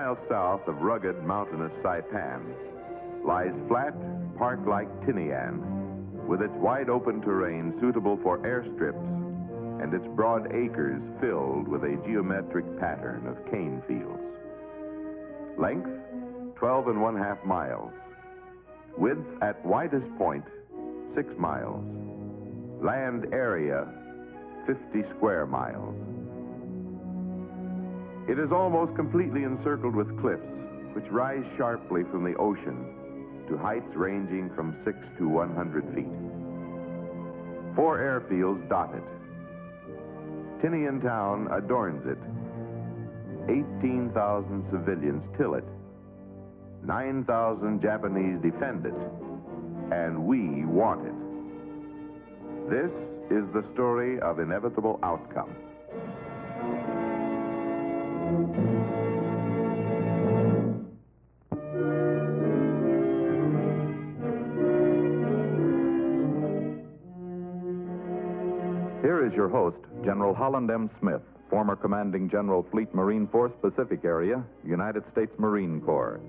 miles south of rugged, mountainous Saipan, lies flat, park-like Tinian, with its wide-open terrain suitable for airstrips and its broad acres filled with a geometric pattern of cane fields. Length, 12.5 miles. Width at widest point, 6 miles. Land area, 50 square miles. It is almost completely encircled with cliffs, which rise sharply from the ocean to heights ranging from 6 to 100 feet. 4 airfields dot it. Tinian town adorns it. 18,000 civilians till it. 9,000 Japanese defend it. And we want it. This is the story of inevitable outcome. Here is your host, General Holland M. Smith, former Commanding General Fleet Marine Force Pacific Area, United States Marine Corps.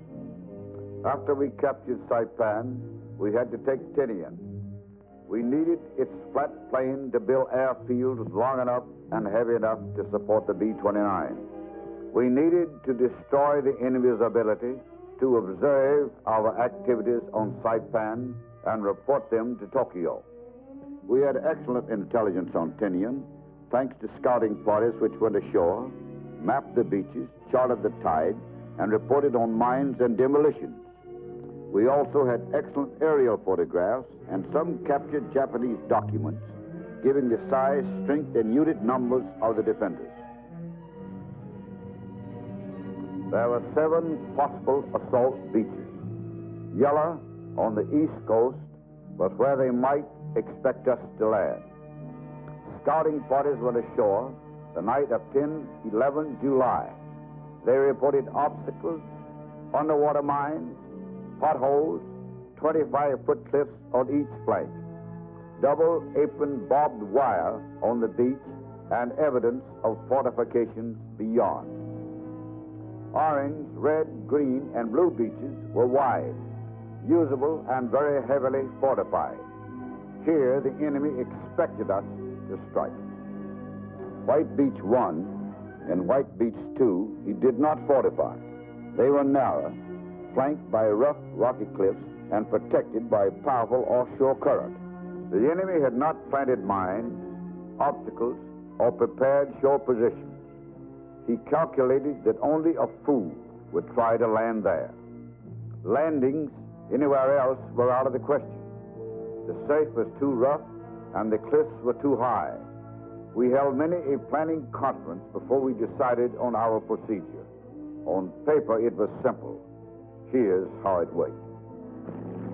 After we captured Saipan, we had to take Tinian. We needed its flat plain to build airfields long enough and heavy enough to support the B-29. We needed to destroy the enemy's ability to observe our activities on Saipan and report them to Tokyo. We had excellent intelligence on Tinian, thanks to scouting parties which went ashore, mapped the beaches, charted the tide, and reported on mines and demolitions. We also had excellent aerial photographs and some captured Japanese documents giving the size, strength, and unit numbers of the defenders. There were 7 possible assault beaches. Yellow on the east coast was where they might expect us to land. Scouting parties went ashore the night of 10-11 July. They reported obstacles, underwater mines, potholes, 25-foot cliffs on each flank, double apron barbed wire on the beach, and evidence of fortifications beyond. Orange, red, green, and blue beaches were wide, usable, and very heavily fortified. Here, the enemy expected us to strike. White Beach 1 and White Beach 2, he did not fortify. They were narrow, flanked by rough, rocky cliffs, and protected by powerful offshore current. The enemy had not planted mines, obstacles, or prepared shore positions. He calculated that only a fool would try to land there. Landings anywhere else were out of the question. The surf was too rough, and the cliffs were too high. We held many a planning conference before we decided on our procedure. On paper, it was simple. Here's how it worked.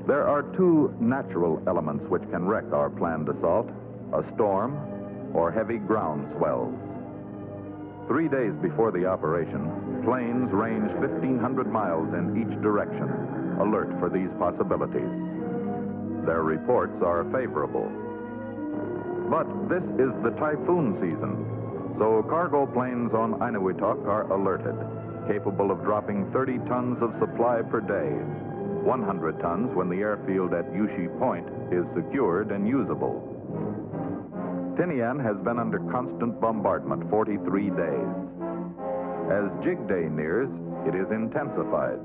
There are 2 natural elements which can wreck our planned assault, a storm or heavy ground swells. 3 days before the operation, planes ranged 1,500 miles in each direction, alert for these possibilities. Their reports are favorable. But this is the typhoon season, so cargo planes on Inuitok are alerted, capable of dropping 30 tons of supply per day, 100 tons when the airfield at Yushi Point is secured and usable. Tinian has been under constant bombardment 43 days. As Jig Day nears, it is intensified.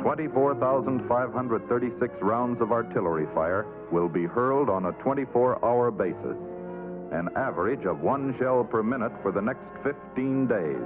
24,536 rounds of artillery fire will be hurled on a 24-hour basis, an average of 1 shell per minute for the next 15 days.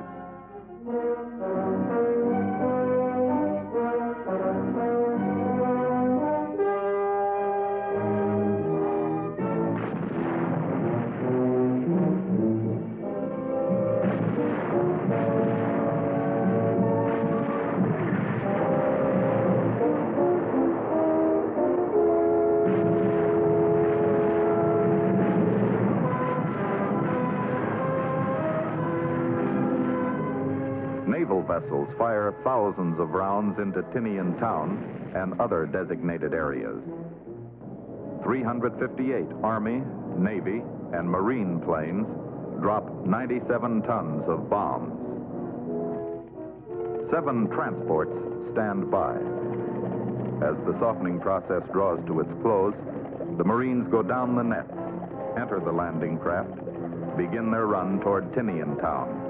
Naval vessels fire thousands of rounds into Tinian town and other designated areas. 358 Army, Navy, and Marine planes drop 97 tons of bombs. 7 transports stand by. As the softening process draws to its close, the Marines go down the nets, enter the landing craft, begin their run toward Tinian town.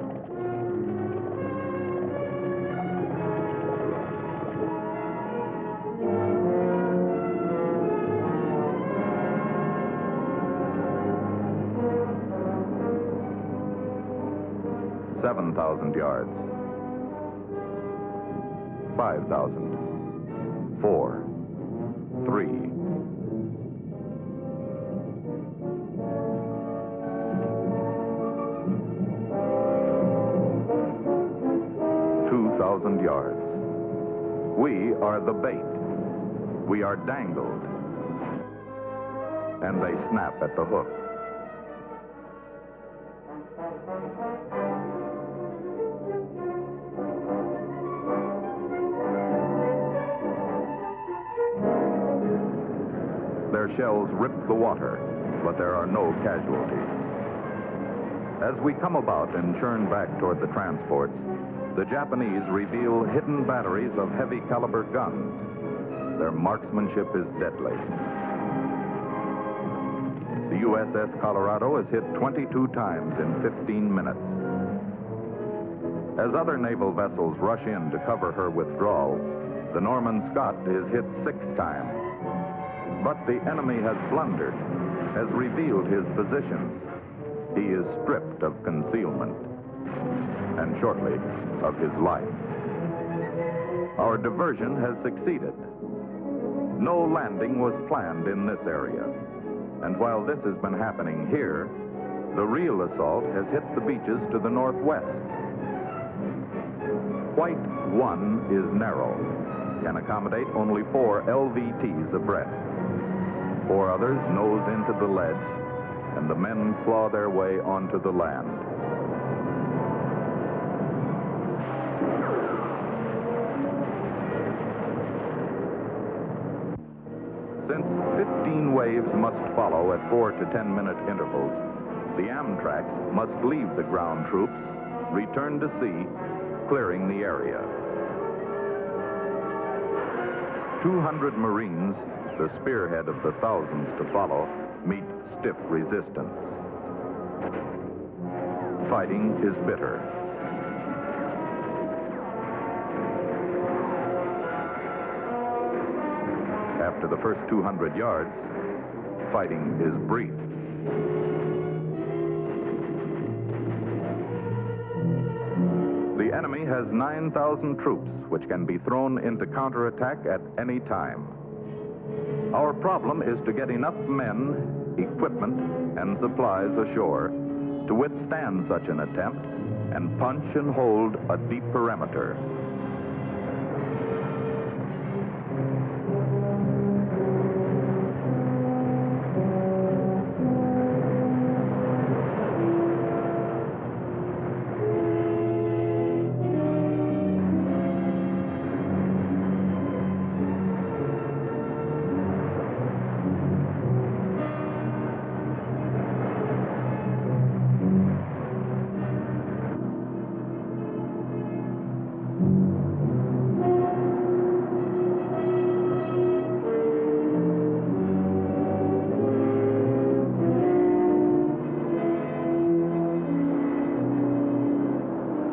Yards. 5,000. 4. 3. 2,000 yards. We are the bait. We are dangled. And they snap at the hook. Their shells rip the water, but there are no casualties. As we come about and churn back toward the transports, the Japanese reveal hidden batteries of heavy caliber guns. Their marksmanship is deadly. The USS Colorado is hit 22 times in 15 minutes. As other naval vessels rush in to cover her withdrawal, the Norman Scott is hit 6 times. But the enemy has blundered, has revealed his positions. He is stripped of concealment, and shortly, of his life. Our diversion has succeeded. No landing was planned in this area. And while this has been happening here, the real assault has hit the beaches to the northwest. White 1 is narrow, can accommodate only 4 LVTs abreast. 4 others nose into the ledge, and the men claw their way onto the land. Since 15 waves must follow at 4 to 10-minute intervals, the Amtraks must leave the ground troops, return to sea, clearing the area. 200 Marines, the spearhead of the thousands to follow, meet stiff resistance. Fighting is bitter. After the first 200 yards, fighting is brief. The enemy has 9,000 troops, which can be thrown into counterattack at any time. Our problem is to get enough men, equipment, and supplies ashore to withstand such an attempt and punch and hold a deep perimeter.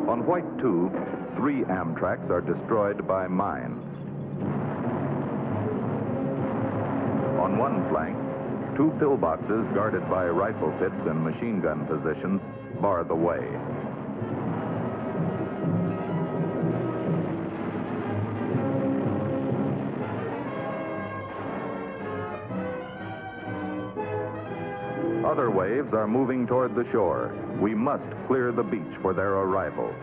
On White 2, 3 Amtraks are destroyed by mines. On one flank, 2 pillboxes guarded by rifle pits and machine gun positions bar the way. Other waves are moving toward the shore. We must clear the beach for their arrival.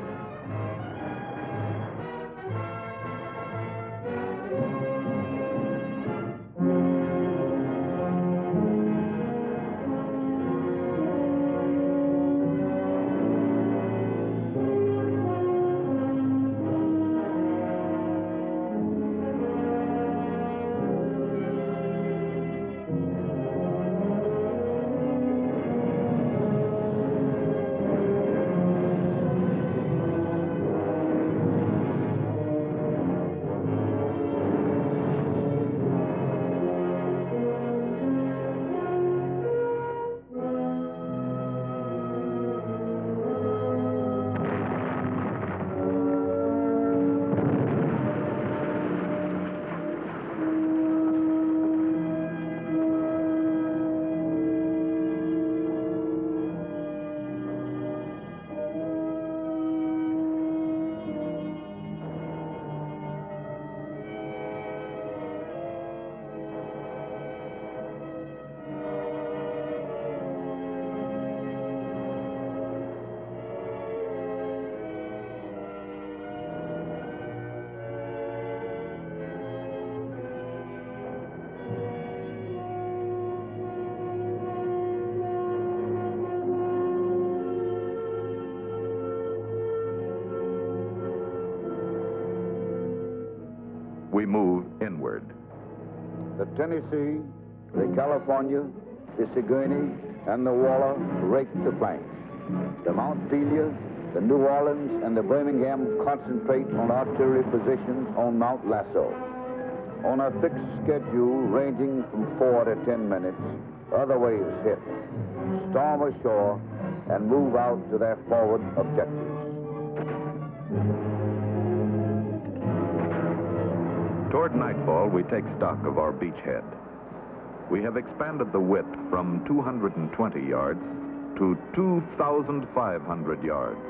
we move inward. The Tennessee, the California, the Sigourney, and the Valor rake the flanks. The Montpelier, the New Orleans, and the Birmingham concentrate on artillery positions on Mount Lasso. On a fixed schedule ranging from 4 to 10 minutes, other waves hit, storm ashore, and move out to their forward objectives. Toward nightfall, we take stock of our beachhead. We have expanded the width from 220 yards to 2,500 yards.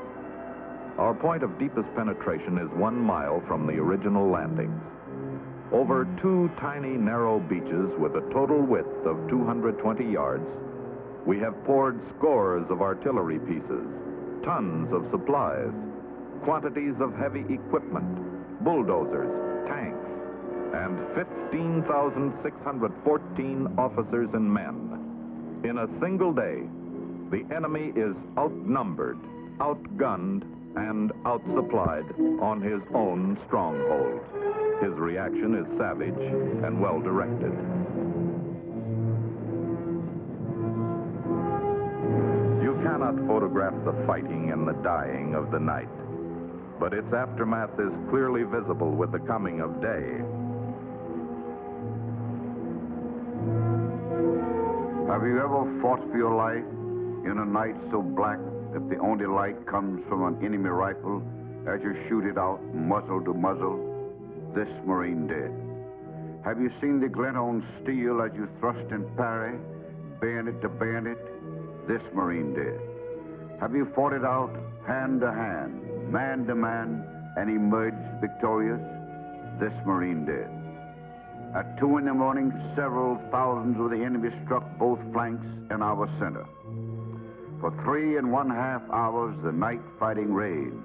Our point of deepest penetration is 1 mile from the original landings. Over 2 tiny, narrow beaches with a total width of 220 yards, we have poured scores of artillery pieces, tons of supplies, quantities of heavy equipment, bulldozers, tanks, and 15,614 officers and men. In a single day, the enemy is outnumbered, outgunned, and outsupplied on his own stronghold. His reaction is savage and well-directed. You cannot photograph the fighting and the dying of the night, but its aftermath is clearly visible with the coming of day. Have you ever fought for your life in a night so black that the only light comes from an enemy rifle as you shoot it out muzzle to muzzle? This Marine did. Have you seen the glint on steel as you thrust and parry, bayonet to bayonet? This Marine did. Have you fought it out hand to hand, man to man, and emerged victorious? This Marine did. At 2 in the morning, several thousands of the enemy struck both flanks and our center. For 3.5 hours, the night fighting raged.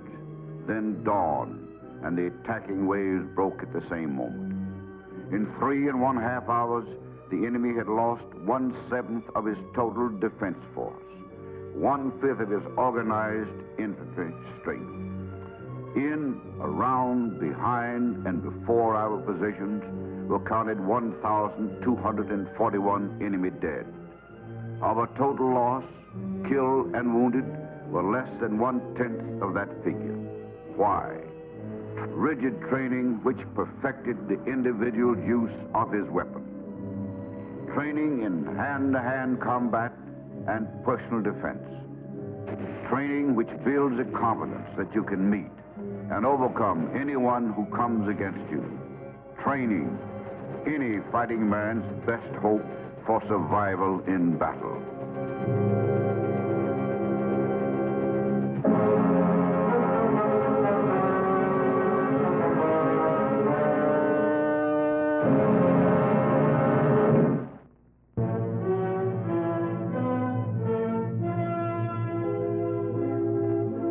Then dawn, and the attacking waves broke at the same moment. In 3.5 hours, the enemy had lost 1/7 of his total defense force, 1/5 of his organized infantry strength. In, around, behind, and before our positions were counted 1,241 enemy dead. Our total loss, killed and wounded, were less than 1/10 of that figure. Why? Rigid training which perfected the individual use of his weapon. Training in hand-to-hand combat and personal defense. Training which builds a confidence that you can meet and overcome anyone who comes against you. Training, any fighting man's best hope for survival in battle.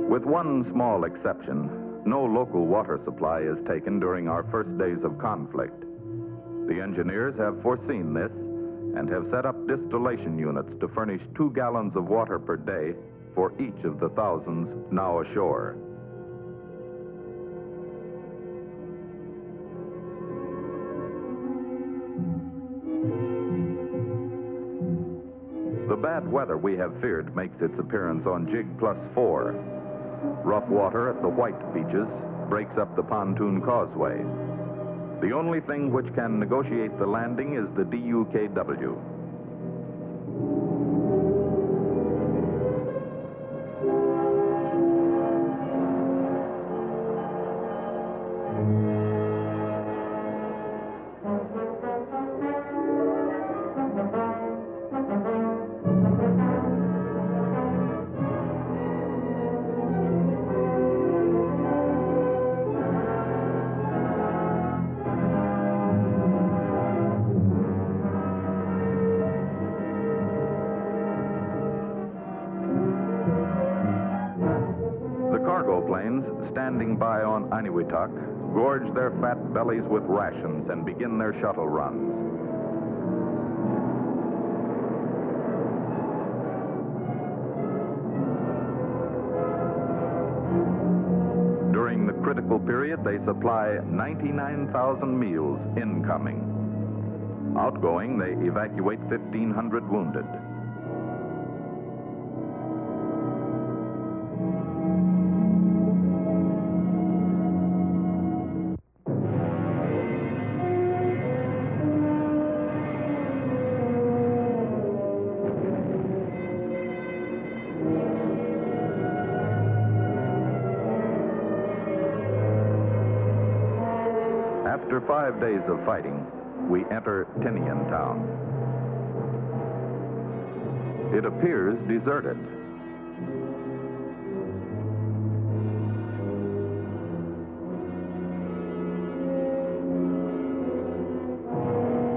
With one small exception, no local water supply is taken during our first days of conflict. The engineers have foreseen this and have set up distillation units to furnish 2 gallons of water per day for each of the thousands now ashore. The bad weather we have feared makes its appearance on Jig +4. Rough water at the white beaches breaks up the pontoon causeway. The only thing which can negotiate the landing is the DUKW. Standing by on Aniwitak, gorge their fat bellies with rations and begin their shuttle runs. During the critical period, they supply 99,000 meals incoming. Outgoing, they evacuate 1,500 wounded. After 5 days of fighting, we enter Tinian town. It appears deserted.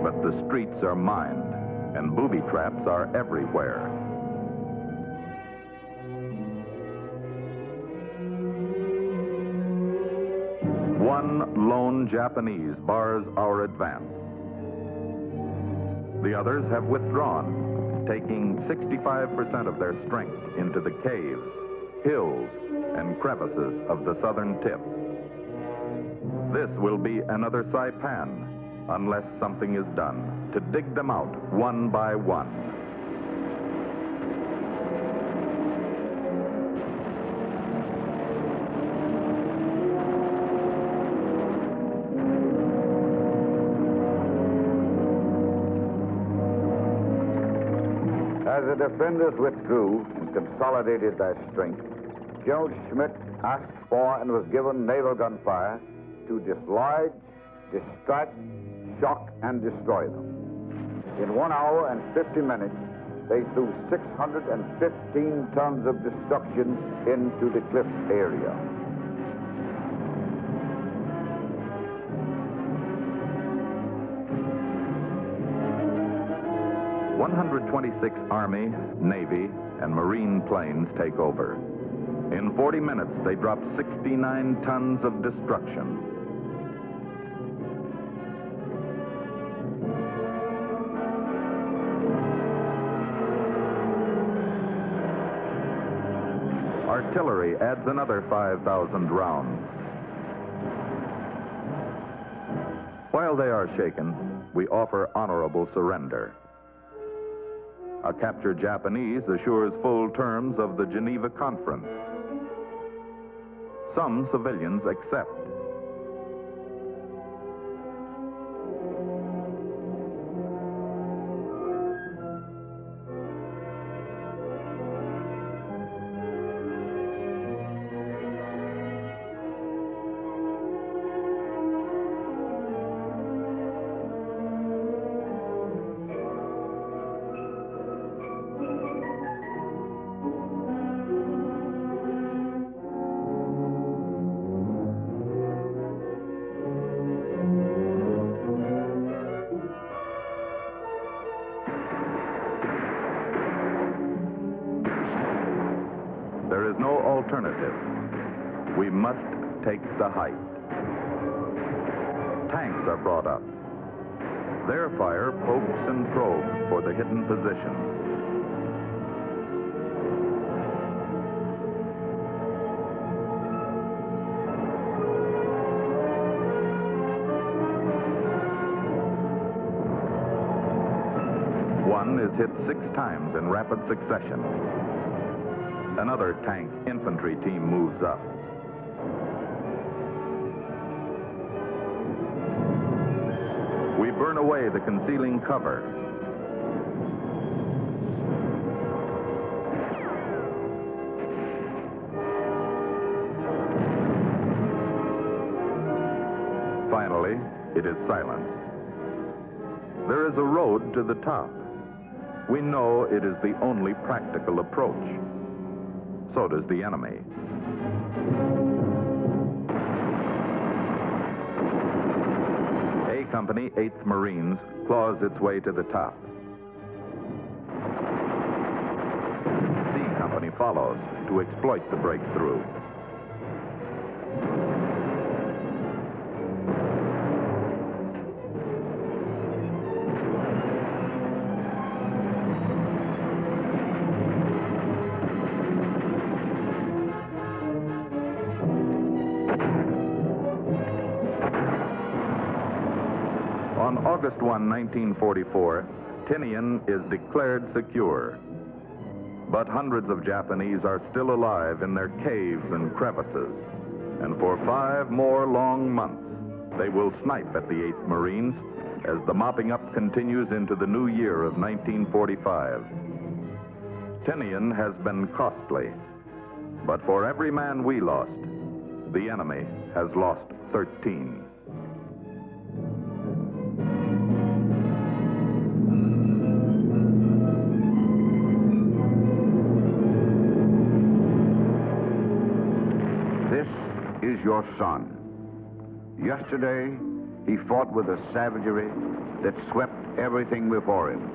But the streets are mined, and booby traps are everywhere. One lone Japanese bars our advance. The others have withdrawn, taking 65% of their strength into the caves, hills, and crevices of the southern tip. This will be another Saipan, unless something is done to dig them out one by one. As the defenders withdrew and consolidated their strength, General Schmidt asked for and was given naval gunfire to dislodge, distract, shock, and destroy them. In 1 hour and 50 minutes, they threw 615 tons of destruction into the cliff area. .126 Army, Navy, and Marine planes take over. In 40 minutes, they drop 69 tons of destruction. Artillery adds another 5,000 rounds. While they are shaken, we offer honorable surrender. A captured Japanese assures full terms of the Geneva Conference. Some civilians accept. There is no alternative. We must take the height. Tanks are brought up. Their fire pokes and probes for the hidden positions. One is hit 6 times in rapid succession. Another tank infantry team moves up. We burn away the concealing cover. Finally, it is silence. There is a road to the top. We know it is the only practical approach. So does the enemy. A Company, 8th Marines, claws its way to the top. C Company follows to exploit the breakthrough. August 1, 1944, Tinian is declared secure. But hundreds of Japanese are still alive in their caves and crevices. And for 5 more long months, they will snipe at the 8th Marines as the mopping up continues into the new year of 1945. Tinian has been costly, but for every man we lost, the enemy has lost 13. This is your son. Yesterday, he fought with a savagery that swept everything before him.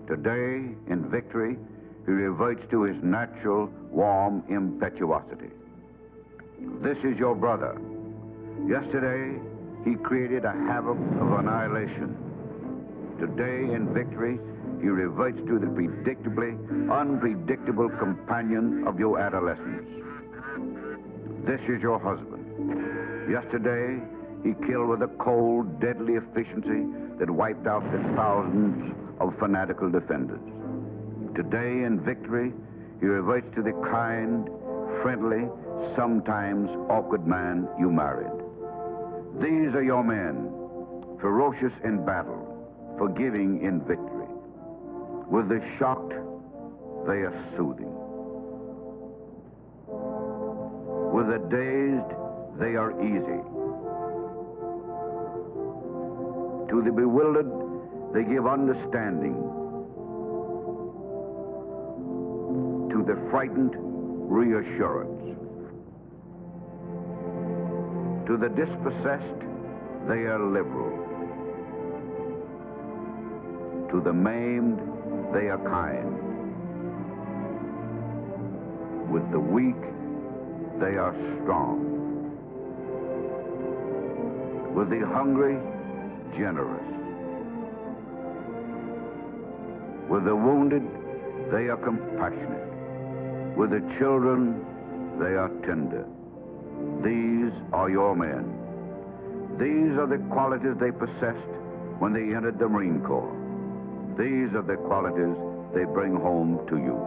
Today, in victory, he reverts to his natural, warm impetuosity. This is your brother. Yesterday, he created a havoc of annihilation. Today, in victory, he reverts to the predictably unpredictable companion of your adolescence. This is your husband. Yesterday, he killed with a cold, deadly efficiency that wiped out the thousands of fanatical defenders. Today, in victory, he reverts to the kind, friendly, sometimes awkward man you married. These are your men, ferocious in battle, forgiving in victory. With the shocked, they are soothing. With the dazed, they are easy. To the bewildered, they give understanding. To the frightened, reassurance. To the dispossessed, they are liberal. To the maimed, they are kind. With the weak, they are strong. With the hungry, generous. With the wounded, they are compassionate. With the children, they are tender. These are your men. These are the qualities they possessed when they entered the Marine Corps. These are the qualities they bring home to you.